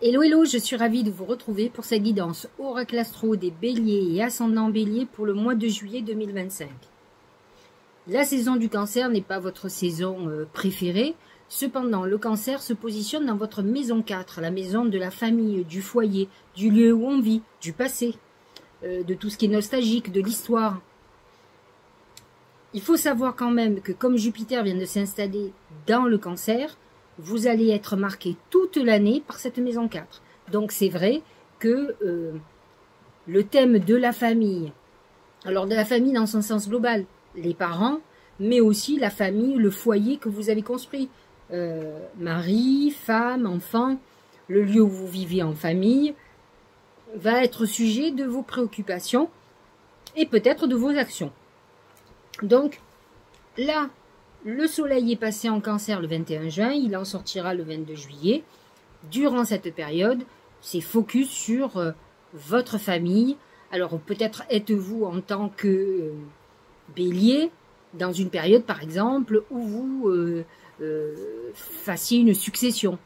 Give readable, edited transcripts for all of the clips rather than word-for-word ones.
Hello, hello, je suis ravie de vous retrouver pour cette guidance Oracle Astro des Béliers et Ascendant Bélier pour le mois de juillet 2025. La saison du Cancer n'est pas votre saison préférée. Cependant, le Cancer se positionne dans votre maison 4, la maison de la famille, du foyer, du lieu où on vit, du passé, de tout ce qui est nostalgique, de l'histoire. Il faut savoir quand même que comme Jupiter vient de s'installer dans le Cancer, vous allez être marqué toute l'année par cette maison 4. Donc c'est vrai que le thème de la famille, alors de la famille dans son sens global, les parents, mais aussi la famille, le foyer que vous avez construit, mari, femme, enfant, le lieu où vous vivez en famille, va être sujet de vos préoccupations et peut-être de vos actions. Donc là, le soleil est passé en Cancer le 21 juin, il en sortira le 22 juillet. Durant cette période, c'est focus sur votre famille. Alors peut-être êtes-vous en tant que bélier dans une période par exemple où vous fassiez une succession.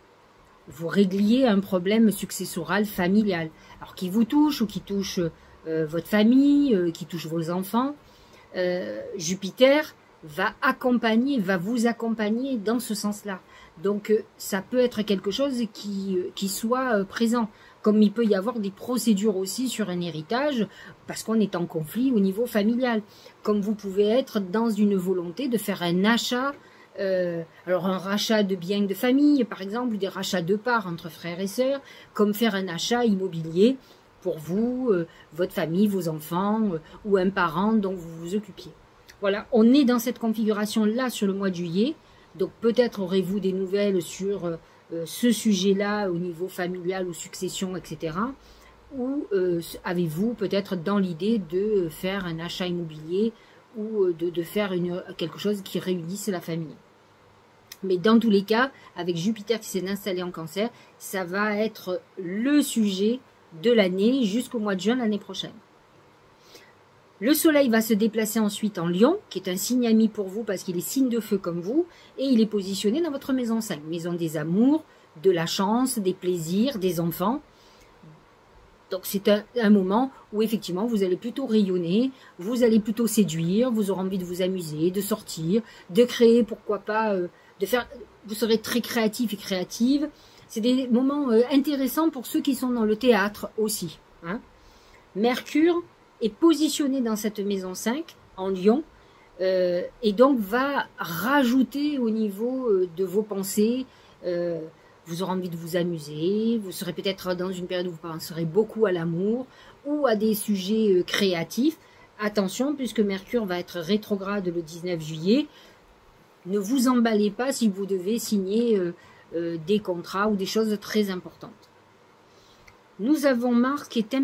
Vous régliez un problème successoral familial. Alors qui vous touche ou qui touche votre famille, qui touche vos enfants. Jupiter va vous accompagner dans ce sens-là. Donc, ça peut être quelque chose qui soit présent. Comme il peut y avoir des procédures aussi sur un héritage, parce qu'on est en conflit au niveau familial. Comme vous pouvez être dans une volonté de faire un achat, alors un rachat de biens de famille, par exemple, des rachats de parts entre frères et sœurs, comme faire un achat immobilier pour vous, votre famille, vos enfants, ou un parent dont vous vous occupiez. Voilà, on est dans cette configuration-là sur le mois de juillet. Donc peut-être aurez-vous des nouvelles sur ce sujet-là au niveau familial ou succession, etc. Ou avez-vous peut-être dans l'idée de faire un achat immobilier ou de faire quelque chose qui réunisse la famille. Mais dans tous les cas, avec Jupiter qui s'est installé en Cancer, ça va être le sujet de l'année jusqu'au mois de juin l'année prochaine. Le soleil va se déplacer ensuite en Lion, qui est un signe ami pour vous parce qu'il est signe de feu comme vous, et il est positionné dans votre maison 5, maison des amours, de la chance, des plaisirs, des enfants. Donc c'est un moment où effectivement vous allez plutôt rayonner, vous allez plutôt séduire, vous aurez envie de vous amuser, de sortir, de créer, pourquoi pas, vous serez très créatif et créative. C'est des moments intéressants pour ceux qui sont dans le théâtre aussi. Hein. Mercure est positionné dans cette maison 5 en Lion et donc va rajouter au niveau de vos pensées. Vous aurez envie de vous amuser, vous serez peut-être dans une période où vous penserez beaucoup à l'amour ou à des sujets créatifs. Attention, puisque Mercure va être rétrograde le 19 juillet, ne vous emballez pas si vous devez signer des contrats ou des choses très importantes. Nous avons Mars qui est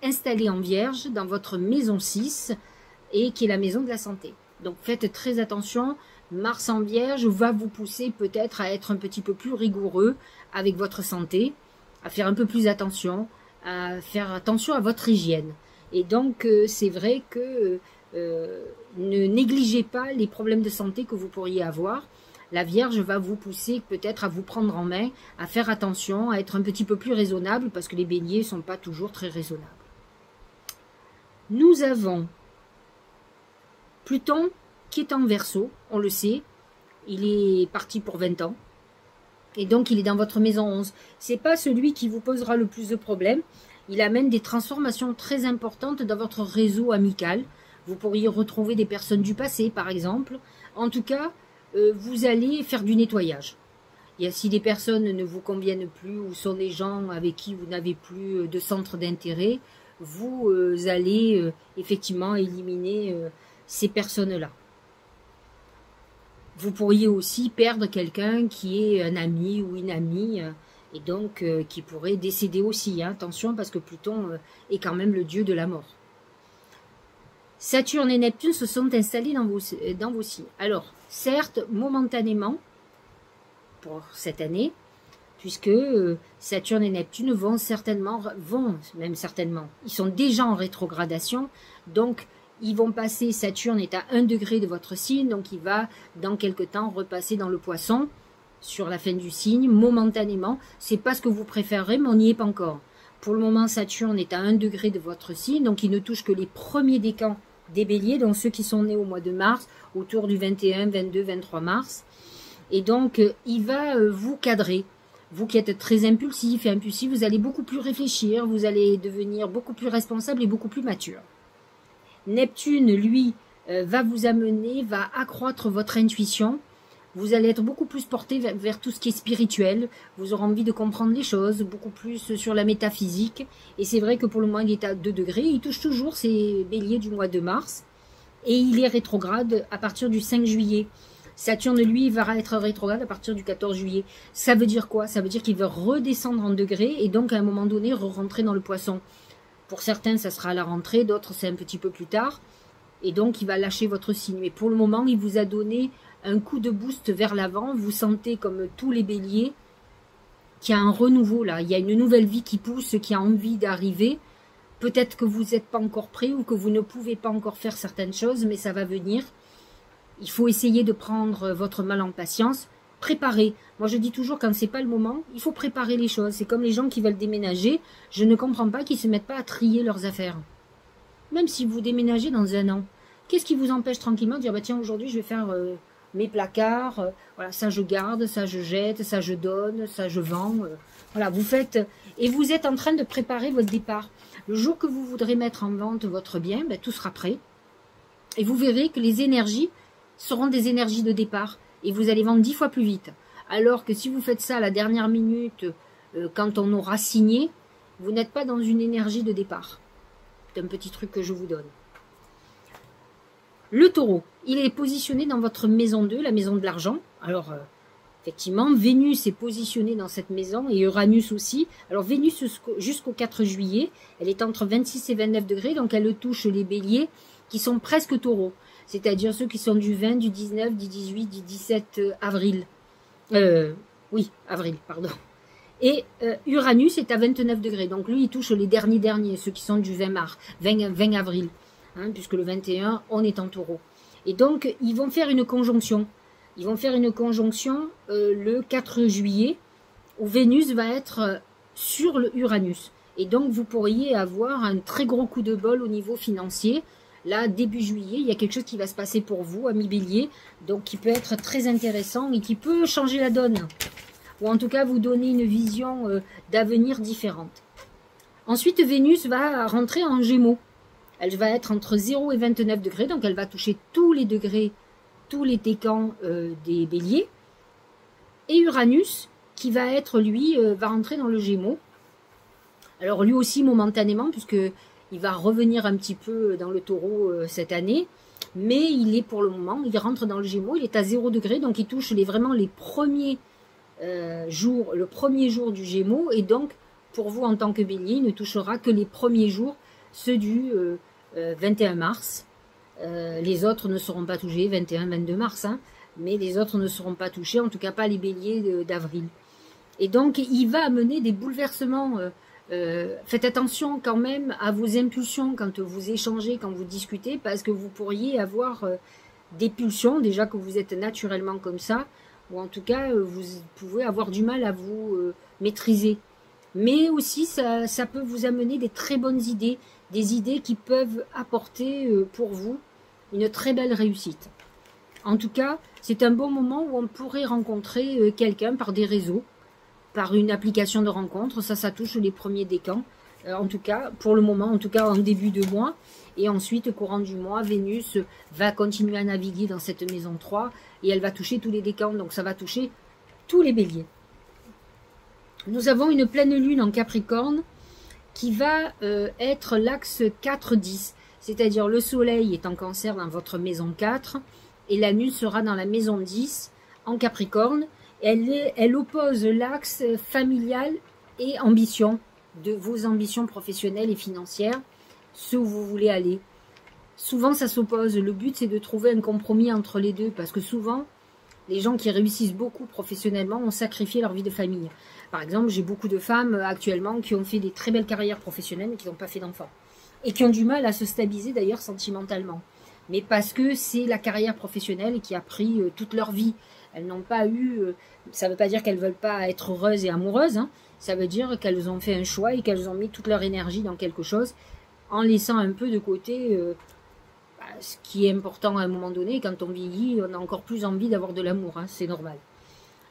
installé en Vierge dans votre maison 6 et qui est la maison de la santé. Donc faites très attention, Mars en Vierge va vous pousser peut-être à être un petit peu plus rigoureux avec votre santé, à faire un peu plus attention, à faire attention à votre hygiène. Et donc c'est vrai que ne négligez pas les problèmes de santé que vous pourriez avoir. La Vierge va vous pousser peut-être à vous prendre en main, à faire attention, à être un petit peu plus raisonnable, parce que les béliers ne sont pas toujours très raisonnables. Nous avons Pluton qui est en Verseau, on le sait, il est parti pour 20 ans, et donc il est dans votre maison 11. Ce n'est pas celui qui vous posera le plus de problèmes, il amène des transformations très importantes dans votre réseau amical. Vous pourriez retrouver des personnes du passé, par exemple. En tout cas, vous allez faire du nettoyage. Et si des personnes ne vous conviennent plus ou sont des gens avec qui vous n'avez plus de centre d'intérêt, vous allez effectivement éliminer ces personnes-là. Vous pourriez aussi perdre quelqu'un qui est un ami ou une amie et donc qui pourrait décéder aussi. Hein. Attention parce que Pluton est quand même le dieu de la mort. Saturne et Neptune se sont installés dans vos signes. Alors, certes, momentanément, pour cette année, puisque Saturne et Neptune vont même certainement, ils sont déjà en rétrogradation, donc ils vont passer, Saturne est à 1 degré de votre signe, donc il va dans quelque temps repasser dans le Poisson, sur la fin du signe, momentanément. C'est pas ce que vous préférerez, mais on n'y est pas encore. Pour le moment, Saturne est à 1 degré de votre signe, donc il ne touche que les premiers décans des béliers, donc ceux qui sont nés au mois de mars, autour du 21, 22, 23 mars. Et donc, il va vous cadrer. Vous qui êtes très impulsif et impulsif, vous allez beaucoup plus réfléchir, vous allez devenir beaucoup plus responsable et beaucoup plus mature. Neptune, lui, va vous amener, va accroître votre intuition. Vous allez être beaucoup plus porté vers tout ce qui est spirituel. Vous aurez envie de comprendre les choses, beaucoup plus sur la métaphysique. Et c'est vrai que pour le moment, il est à 2 degrés. Il touche toujours ces béliers du mois de mars. Et il est rétrograde à partir du 5 juillet. Saturne, lui, va être rétrograde à partir du 14 juillet. Ça veut dire quoi? Ça veut dire qu'il va redescendre en degrés et donc à un moment donné, rentrer dans le poisson. Pour certains, ça sera à la rentrée, d'autres, c'est un petit peu plus tard. Et donc, il va lâcher votre signe. Mais pour le moment, il vous a donné un coup de boost vers l'avant. Vous sentez, comme tous les béliers, qu'il y a un renouveau là. Il y a une nouvelle vie qui pousse, qui a envie d'arriver. Peut-être que vous n'êtes pas encore prêt ou que vous ne pouvez pas encore faire certaines choses, mais ça va venir. Il faut essayer de prendre votre mal en patience. Préparer. Moi, je dis toujours, quand c'est pas le moment, il faut préparer les choses. C'est comme les gens qui veulent déménager. Je ne comprends pas qu'ils ne se mettent pas à trier leurs affaires. Même si vous déménagez dans 1 an. Qu'est-ce qui vous empêche tranquillement de dire, bah tiens, aujourd'hui, je vais faire mes placards, voilà, ça je garde, ça je jette, ça je donne, ça je vends. Voilà, vous faites, et vous êtes en train de préparer votre départ. Le jour que vous voudrez mettre en vente votre bien, ben, tout sera prêt. Et vous verrez que les énergies seront des énergies de départ. Et vous allez vendre 10 fois plus vite. Alors que si vous faites ça à la dernière minute, quand on aura signé, vous n'êtes pas dans une énergie de départ. C'est un petit truc que je vous donne. Le taureau, il est positionné dans votre maison 2, la maison de l'argent. Alors, effectivement, Vénus est positionnée dans cette maison et Uranus aussi. Alors, Vénus jusqu'au 4 juillet, elle est entre 26 et 29 degrés, donc elle touche les béliers qui sont presque taureaux. C'est-à-dire ceux qui sont du 20, du 19, du 18, du 17 avril. Oui, avril, pardon. Et Uranus est à 29 degrés, donc lui, il touche les derniers, ceux qui sont du 20 avril. Hein, puisque le 21, on est en taureau. Et donc, ils vont faire une conjonction. Ils vont faire une conjonction le 4 juillet, où Vénus va être sur le Uranus. Et donc, vous pourriez avoir un très gros coup de bol au niveau financier. Là, début juillet, il y a quelque chose qui va se passer pour vous, amis bélier, donc qui peut être très intéressant et qui peut changer la donne. Ou en tout cas, vous donner une vision d'avenir différente. Ensuite, Vénus va rentrer en Gémeaux. Elle va être entre 0 et 29 degrés, donc elle va toucher tous les degrés, tous les décans des béliers. Et Uranus, qui va être, lui, va rentrer dans le Gémeaux. Alors lui aussi momentanément, puisqu'il va revenir un petit peu dans le taureau cette année. Mais il est pour le moment, il rentre dans le Gémeaux, il est à 0 degré, donc il touche vraiment les premiers jours, le premier jour du Gémeaux. Et donc, pour vous en tant que bélier, il ne touchera que les premiers jours, ceux du 21 mars. Les autres ne seront pas touchés, 21-22 mars, hein, mais les autres ne seront pas touchés, en tout cas pas les béliers d'avril. Et donc, il va amener des bouleversements. Faites attention quand même à vos impulsions quand vous échangez, quand vous discutez, parce que vous pourriez avoir des pulsions, déjà que vous êtes naturellement comme ça, ou en tout cas, vous pouvez avoir du mal à vous maîtriser. Mais aussi, ça peut vous amener des très bonnes idées, des idées qui peuvent apporter pour vous une très belle réussite. En tout cas, c'est un bon moment où on pourrait rencontrer quelqu'un par des réseaux, par une application de rencontre. Ça touche les premiers décans. En tout cas, pour le moment, en tout cas en début de mois. Et ensuite, courant du mois, Vénus va continuer à naviguer dans cette maison 3 et elle va toucher tous les décans. Donc ça va toucher tous les béliers. Nous avons une pleine lune en Capricorne qui va être l'axe 4-10. C'est-à-dire le soleil est en cancer dans votre maison 4 et la lune sera dans la maison 10 en Capricorne. Elle oppose l'axe familial et ambition, de vos ambitions professionnelles et financières, ce où vous voulez aller. Souvent ça s'oppose. Le but c'est de trouver un compromis entre les deux parce que souvent les gens qui réussissent beaucoup professionnellement ont sacrifié leur vie de famille. Par exemple, j'ai beaucoup de femmes actuellement qui ont fait des très belles carrières professionnelles mais qui n'ont pas fait d'enfants. Et qui ont du mal à se stabiliser d'ailleurs sentimentalement. Mais parce que c'est la carrière professionnelle qui a pris toute leur vie. Elles n'ont pas eu... ça ne veut pas dire qu'elles ne veulent pas être heureuses et amoureuses. Hein. Ça veut dire qu'elles ont fait un choix et qu'elles ont mis toute leur énergie dans quelque chose en laissant un peu de côté ce qui est important à un moment donné. Quand on vieillit, on a encore plus envie d'avoir de l'amour. Hein, c'est normal.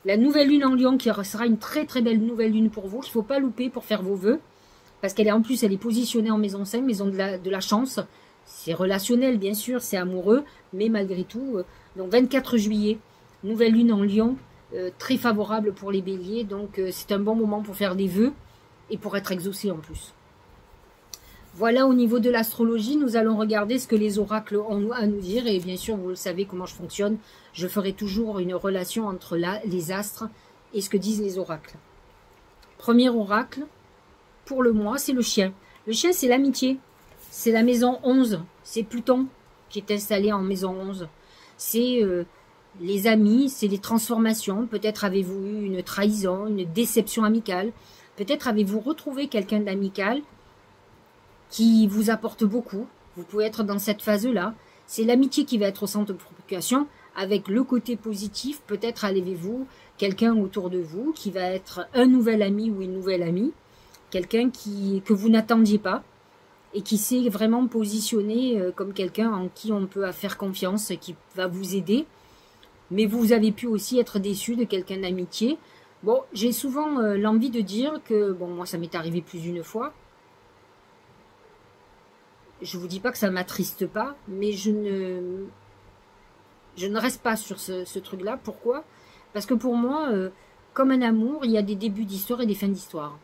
La nouvelle lune en Lion qui sera une très très belle nouvelle lune pour vous, qu'il ne faut pas louper pour faire vos vœux. Parce qu'elle est en plus, elle est positionnée en maison 5, maison de la chance. C'est relationnel, bien sûr, c'est amoureux, mais malgré tout. Donc 24 juillet, nouvelle lune en Lion, très favorable pour les béliers. Donc c'est un bon moment pour faire des vœux et pour être exaucé en plus. Voilà au niveau de l'astrologie, nous allons regarder ce que les oracles ont à nous dire. Et bien sûr, vous le savez comment je fonctionne. Je ferai toujours une relation entre les astres et ce que disent les oracles. Premier oracle, pour le mois, c'est le chien. Le chien, c'est l'amitié. C'est la maison 11. C'est Pluton qui est installé en maison 11. C'est les amis, c'est les transformations. Peut-être avez-vous eu une trahison, une déception amicale. Peut-être avez-vous retrouvé quelqu'un d'amical qui vous apporte beaucoup. Vous pouvez être dans cette phase-là. C'est l'amitié qui va être au centre de préoccupation avec le côté positif. Peut-être avez-vous quelqu'un autour de vous qui va être un nouvel ami ou une nouvelle amie. Quelqu'un que vous n'attendiez pas et qui s'est vraiment positionné comme quelqu'un en qui on peut faire confiance, qui va vous aider. Mais vous avez pu aussi être déçu de quelqu'un d'amitié. Bon, j'ai souvent l'envie de dire que, bon, moi ça m'est arrivé plus d'une fois. Je vous dis pas que ça m'attriste pas, mais je ne reste pas sur ce truc-là. Pourquoi? Parce que pour moi, comme un amour, il y a des débuts d'histoire et des fins d'histoire.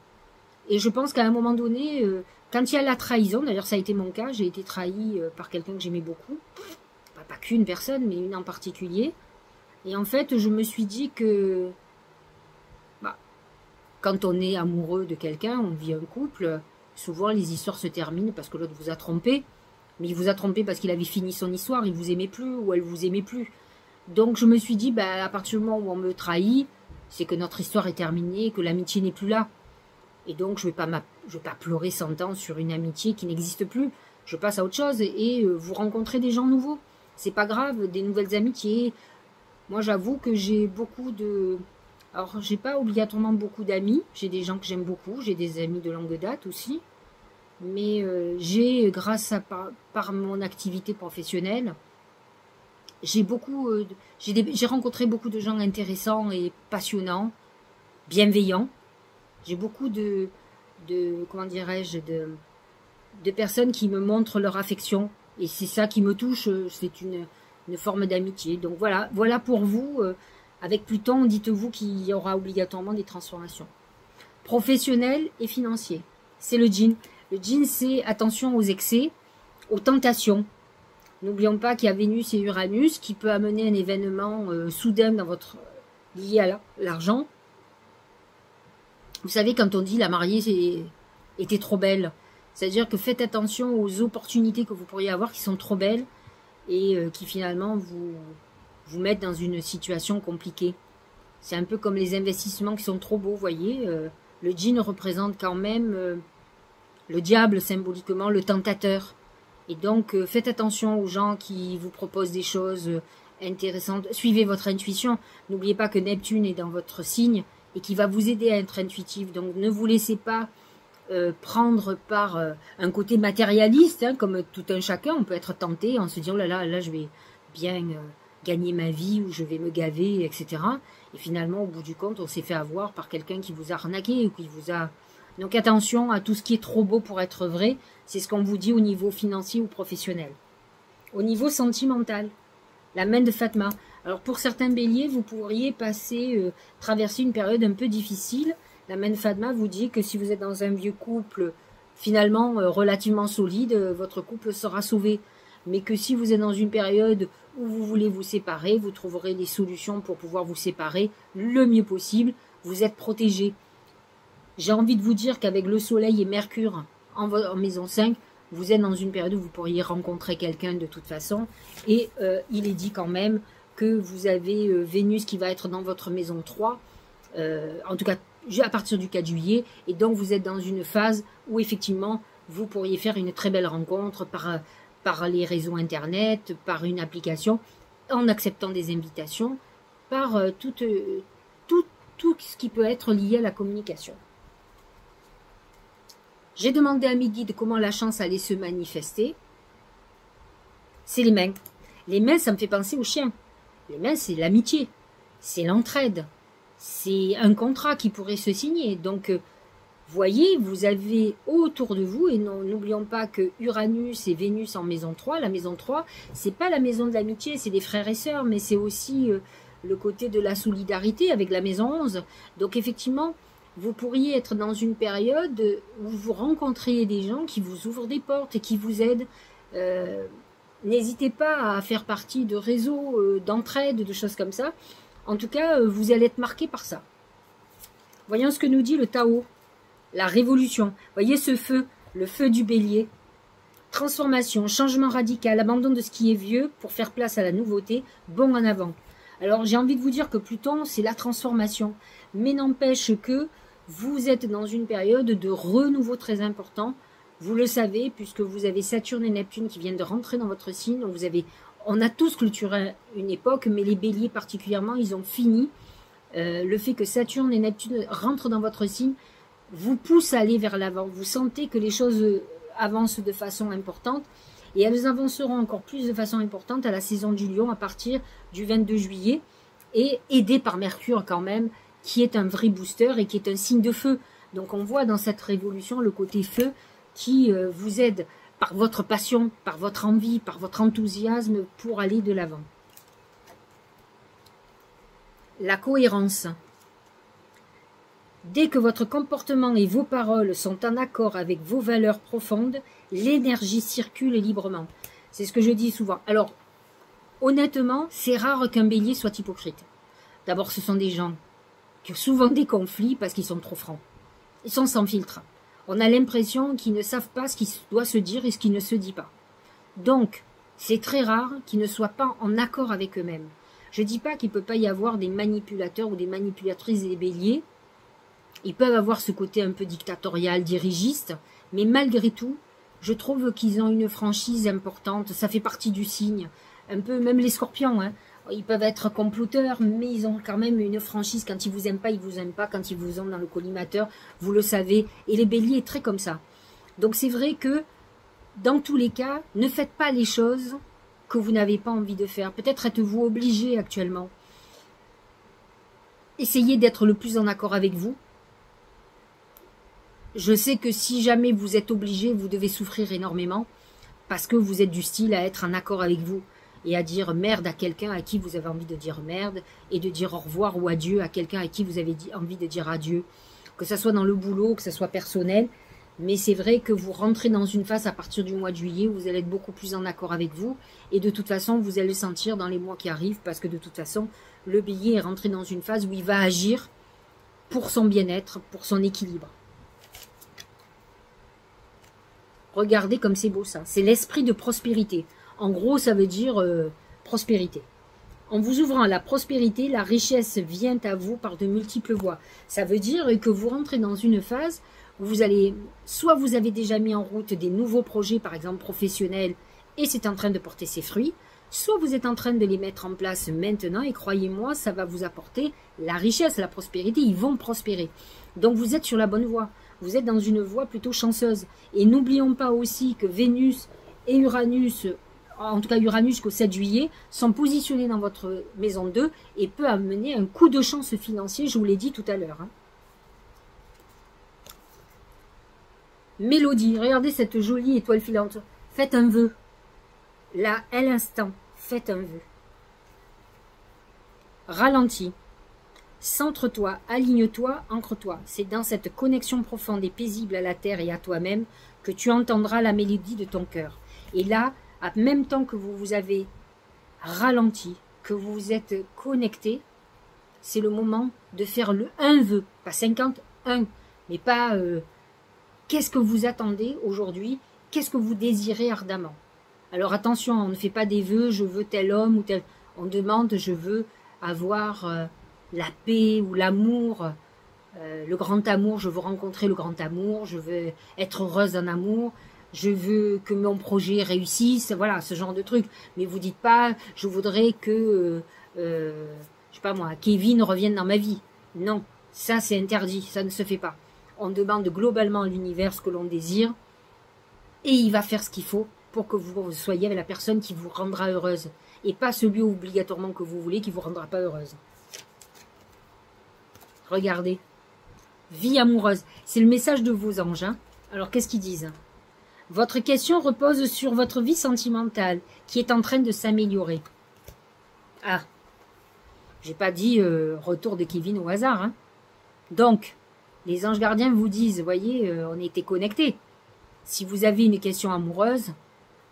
Et je pense qu'à un moment donné, quand il y a la trahison, d'ailleurs ça a été mon cas, j'ai été trahi par quelqu'un que j'aimais beaucoup, pas qu'une personne, mais une en particulier. Et en fait, je me suis dit que quand on est amoureux de quelqu'un, on vit un couple, souvent les histoires se terminent parce que l'autre vous a trompé. Mais il vous a trompé parce qu'il avait fini son histoire, il vous aimait plus ou elle vous aimait plus. Donc je me suis dit, à partir du moment où on me trahit, c'est que notre histoire est terminée, que l'amitié n'est plus là. Et donc je vais pas pleurer 100 ans sur une amitié qui n'existe plus. Je passe à autre chose et vous rencontrez des gens nouveaux. C'est pas grave, des nouvelles amitiés. Moi j'avoue que j'ai beaucoup de... Alors j'ai pas obligatoirement beaucoup d'amis, j'ai des gens que j'aime beaucoup, j'ai des amis de longue date aussi. Mais j'ai, grâce à par mon activité professionnelle, j'ai rencontré beaucoup de gens intéressants et passionnants, bienveillants. J'ai beaucoup comment dirais-je, de personnes qui me montrent leur affection. Et c'est ça qui me touche, c'est une forme d'amitié. Donc voilà pour vous. Avec Pluton, dites-vous qu'il y aura obligatoirement des transformations. Professionnel et financier. C'est le djinn. Le djinn, c'est attention aux excès, aux tentations. N'oublions pas qu'il y a Vénus et Uranus qui peut amener un événement soudain lié à l'argent. Vous savez, quand on dit la mariée était trop belle, c'est-à-dire que faites attention aux opportunités que vous pourriez avoir qui sont trop belles et qui finalement vous mettent dans une situation compliquée. C'est un peu comme les investissements qui sont trop beaux, vous voyez. Le djinn représente quand même le diable, symboliquement, le tentateur. Et donc, faites attention aux gens qui vous proposent des choses intéressantes. Suivez votre intuition. N'oubliez pas que Neptune est dans votre signe et qui va vous aider à être intuitif. Donc, ne vous laissez pas prendre par un côté matérialiste, hein, comme tout un chacun. On peut être tenté en se disant, oh là, je vais bien gagner ma vie ou je vais me gaver, etc. Et finalement, au bout du compte, on s'est fait avoir par quelqu'un qui vous a arnaqué ou qui vous a... Donc attention à tout ce qui est trop beau pour être vrai. C'est ce qu'on vous dit au niveau financier ou professionnel. Au niveau sentimental, la main de Fatma. Alors pour certains béliers, vous pourriez traverser une période un peu difficile. La main de Fatma vous dit que si vous êtes dans un vieux couple finalement relativement solide, votre couple sera sauvé. Mais que si vous êtes dans une période où vous voulez vous séparer, vous trouverez des solutions pour pouvoir vous séparer le mieux possible. Vous êtes protégé. J'ai envie de vous dire qu'avec le soleil et Mercure en maison 5, vous êtes dans une période où vous pourriez rencontrer quelqu'un de toute façon. Et il est dit quand même que vous avez Vénus qui va être dans votre maison 3, en tout cas à partir du 4 juillet. Et donc vous êtes dans une phase où effectivement vous pourriez faire une très belle rencontre par les réseaux internet, par une application, en acceptant des invitations. par tout ce qui peut être lié à la communication. J'ai demandé à mes guides comment la chance allait se manifester. C'est les mains. Les mains, ça me fait penser aux chiens. Les mains, c'est l'amitié, c'est l'entraide, c'est un contrat qui pourrait se signer. Donc, voyez, vous avez autour de vous, et n'oublions pas que Uranus et Vénus en maison 3, la maison 3, c'est pas la maison de l'amitié, c'est des frères et sœurs, mais c'est aussi le côté de la solidarité avec la maison 11. Donc, effectivement, vous pourriez être dans une période où vous rencontriez des gens qui vous ouvrent des portes et qui vous aident. N'hésitez pas à faire partie de réseaux d'entraide, de choses comme ça. En tout cas, vous allez être marqué par ça. Voyons ce que nous dit le Tao. La révolution. Voyez ce feu, le feu du bélier. Transformation, changement radical, abandon de ce qui est vieux pour faire place à la nouveauté, bond en avant. Alors j'ai envie de vous dire que Pluton, c'est la transformation. Mais n'empêche que vous êtes dans une période de renouveau très important. Vous le savez, puisque vous avez Saturne et Neptune qui viennent de rentrer dans votre signe. Donc on a tous clôturé une époque, mais les béliers particulièrement, ils ont fini. Le fait que Saturne et Neptune rentrent dans votre signe vous pousse à aller vers l'avant. Vous sentez que les choses avancent de façon importante. Et elles avanceront encore plus de façon importante à la saison du Lion à partir du 22 juillet. Et aidées par Mercure quand même, qui est un vrai booster et qui est un signe de feu. Donc on voit dans cette révolution le côté feu qui vous aide par votre passion, par votre envie, par votre enthousiasme pour aller de l'avant. La cohérence. Dès que votre comportement et vos paroles sont en accord avec vos valeurs profondes, l'énergie circule librement. C'est ce que je dis souvent. Alors, honnêtement, c'est rare qu'un bélier soit hypocrite. D'abord, ce sont des gens qui ont souvent des conflits parce qu'ils sont trop francs. Ils sont sans filtre. On a l'impression qu'ils ne savent pas ce qui doit se dire et ce qui ne se dit pas. Donc, c'est très rare qu'ils ne soient pas en accord avec eux-mêmes. Je ne dis pas qu'il ne peut pas y avoir des manipulateurs ou des manipulatrices et des béliers. Ils peuvent avoir ce côté un peu dictatorial, dirigiste, mais malgré tout, je trouve qu'ils ont une franchise importante. Ça fait partie du signe. Un peu, même les scorpions, hein. Ils peuvent être comploteurs, mais ils ont quand même une franchise. Quand ils vous aiment pas, ils vous aiment pas. Quand ils vous ont dans le collimateur, vous le savez. Et les béliers est très comme ça. Donc c'est vrai que, dans tous les cas, ne faites pas les choses que vous n'avez pas envie de faire. Peut-être êtes-vous obligé actuellement. Essayez d'être le plus en accord avec vous. Je sais que si jamais vous êtes obligé, vous devez souffrir énormément parce que vous êtes du style à être en accord avec vous et à dire merde à quelqu'un à qui vous avez envie de dire merde et de dire au revoir ou adieu à quelqu'un à qui vous avez envie de dire adieu. Que ce soit dans le boulot, que ce soit personnel. Mais c'est vrai que vous rentrez dans une phase à partir du mois de juillet où vous allez être beaucoup plus en accord avec vous. Et de toute façon, vous allez le sentir dans les mois qui arrivent parce que de toute façon, le bélier est rentré dans une phase où il va agir pour son bien-être, pour son équilibre. Regardez comme c'est beau ça. C'est l'esprit de prospérité. En gros, ça veut dire prospérité. En vous ouvrant à la prospérité, la richesse vient à vous par de multiples voies. Ça veut dire que vous rentrez dans une phase où vous allez, soit vous avez déjà mis en route des nouveaux projets, par exemple professionnels, et c'est en train de porter ses fruits, soit vous êtes en train de les mettre en place maintenant, et croyez-moi, ça va vous apporter la richesse, la prospérité, ils vont prospérer. Donc vous êtes sur la bonne voie. Vous êtes dans une voie plutôt chanceuse. Et n'oublions pas aussi que Vénus et Uranus, en tout cas Uranus jusqu'au 7 juillet, sont positionnés dans votre maison 2 et peut amener un coup de chance financier, je vous l'ai dit tout à l'heure. Hein. Mélodie, regardez cette jolie étoile filante. Faites un vœu. Là, à l'instant, faites un vœu. Ralentis. Centre-toi, aligne-toi, ancre-toi. C'est dans cette connexion profonde et paisible à la terre et à toi-même que tu entendras la mélodie de ton cœur. Et là, en même temps que vous vous avez ralenti, que vous vous êtes connecté, c'est le moment de faire le un vœu, pas 51, mais pas qu'est-ce que vous attendez aujourd'hui, qu'est-ce que vous désirez ardemment. Alors attention, on ne fait pas des vœux, je veux tel homme ou tel... On demande, je veux avoir... la paix ou l'amour, le grand amour, je veux rencontrer le grand amour, je veux être heureuse en amour, je veux que mon projet réussisse, voilà, ce genre de truc. Mais vous dites pas, je voudrais que, je sais pas moi, Kevin revienne dans ma vie. Non, ça c'est interdit, ça ne se fait pas. On demande globalement à l'univers ce que l'on désire et il va faire ce qu'il faut pour que vous soyez avec la personne qui vous rendra heureuse et pas celui obligatoirement que vous voulez qui vous rendra pas heureuse. Regardez, vie amoureuse, c'est le message de vos anges. Hein. Alors qu'est-ce qu'ils disent? Votre question repose sur votre vie sentimentale qui est en train de s'améliorer. Ah, j'ai pas dit retour de Kevin au hasard. Hein. Donc, les anges gardiens vous disent, voyez, on était connectés. Si vous avez une question amoureuse,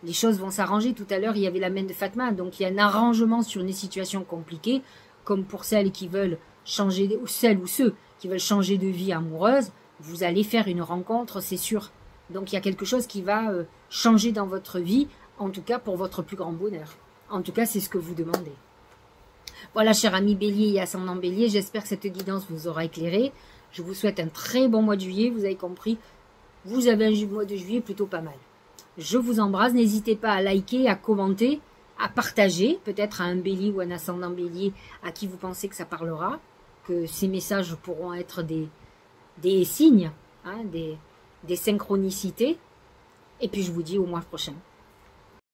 les choses vont s'arranger. Tout à l'heure, il y avait la main de Fatma. Donc, il y a un arrangement sur une situation compliquée, comme pour celles qui veulent changer, ou celles ou ceux qui veulent changer de vie amoureuse. Vous allez faire une rencontre, c'est sûr. Donc, il y a quelque chose qui va changer dans votre vie, en tout cas pour votre plus grand bonheur. En tout cas, c'est ce que vous demandez. Voilà, cher ami Bélier et ascendant Bélier, j'espère que cette guidance vous aura éclairé. Je vous souhaite un très bon mois de juillet, vous avez compris. Vous avez un mois de juillet plutôt pas mal. Je vous embrasse, n'hésitez pas à liker, à commenter, à partager, peut-être à un Bélier ou un ascendant Bélier à qui vous pensez que ça parlera, que ces messages pourront être des signes, hein, des synchronicités. Et puis je vous dis au mois prochain.